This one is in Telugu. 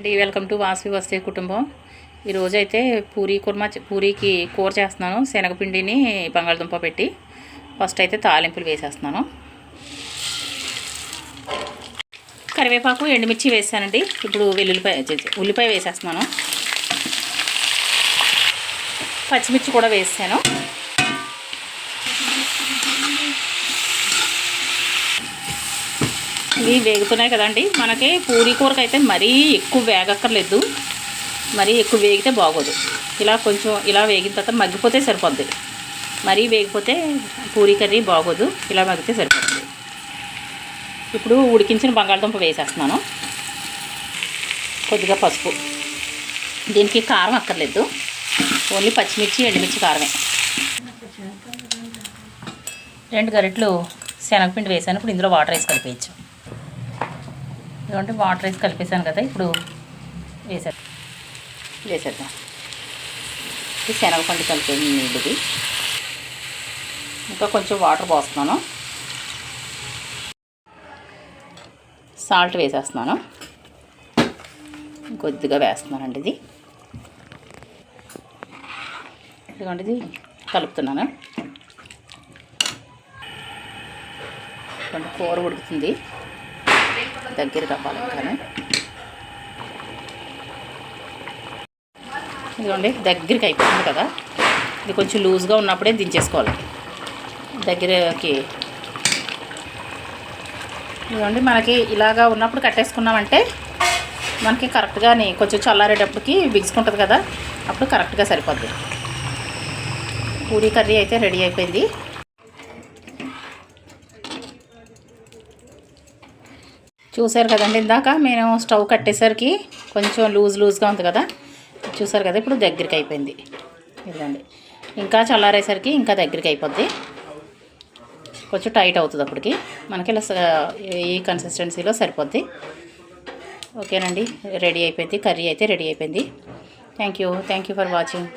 అండి వెల్కమ్ టు వాసవి వస్తే కుటుంబం. ఈరోజైతే పూరీకి కూర చేస్తున్నాను. శనగపిండిని బంగాళదుంప పెట్టి ఫస్ట్ అయితే తాలింపులు వేసేస్తున్నాను. కరివేపాకు ఎండుమిర్చి వేసానండి. ఇప్పుడు ఉల్లిపాయ వేసేస్తున్నాను. పచ్చిమిర్చి కూడా వేసాను. ఇవి వేగుతున్నాయి కదండి. మనకి పూరీ కూరకు అయితే మరీ ఎక్కువ వేగక్కర్లేదు, మరీ ఎక్కువ వేగితే బాగోదు. ఇలా వేగిన తర్వాత మగ్గిపోతే సరిపోద్ది. మరీ వేగిపోతే పూరీ కర్రీ బాగోదు. ఇలా మగ్గితే సరిపోతుంది. ఇప్పుడు ఉడికించిన బంగాళదుంప వేసేస్తున్నాను. కొద్దిగా పసుపు. దీనికి కారం అక్కర్లేదు, ఓన్లీ పచ్చిమిర్చి ఎండుమిర్చి కారమే. 2 గరిటెలు శనగపిండి వేసాను. ఇప్పుడు ఇందులో వాటర్ వేసి కలిపేయచ్చు. ఇదంటే వాటర్ వేసి కలిపేసాను కదా, ఇప్పుడు వేసేద్దాం. ఇది శనగపిండి కలిపేది నీళ్ళది. ఇంకా కొంచెం వాటర్ పోస్తున్నాను. సాల్ట్ వేసేస్తున్నాను. కొద్దిగా వేస్తున్నానండి. ఇది కలుపుతున్నాను. కూర ఉడుకుతుంది, దగ్గర తప్పాలి. కానీ ఇదిగోండి దగ్గరికి అయిపోతుంది కదా. ఇది కొంచెం లూజ్గా ఉన్నప్పుడే దించేసుకోవాలి. దగ్గరకి ఇదిగోండి మనకి ఇలాగా ఉన్నప్పుడు కట్టేసుకున్నామంటే మనకి కరెక్ట్గా కొంచెం చల్లారేటప్పటికి బిగుసుకుంటుంది కదా, అప్పుడు కరెక్ట్గా సరిపోద్ది. పూరీ కర్రీ అయితే రెడీ అయిపోయింది. చూసారు కదండి, ఇందాక నేను స్టవ్ కట్టేసరికి కొంచెం లూజ్గా ఉంది కదా, చూసారు కదా. ఇప్పుడు దగ్గరికి అయిపోయింది. ఇదండి ఇంకా చల్లారేసరికి ఇంకా దగ్గరికి అయిపోద్ది. కొంచెం టైట్ అవుతుంది అప్పటికి. మనకి ఇలా ఈ కన్సిస్టెన్సీలో సరిపోద్ది. ఓకేనండి, రెడీ అయిపోయింది. కర్రీ అయితే రెడీ అయిపోయింది. Thank you for watching.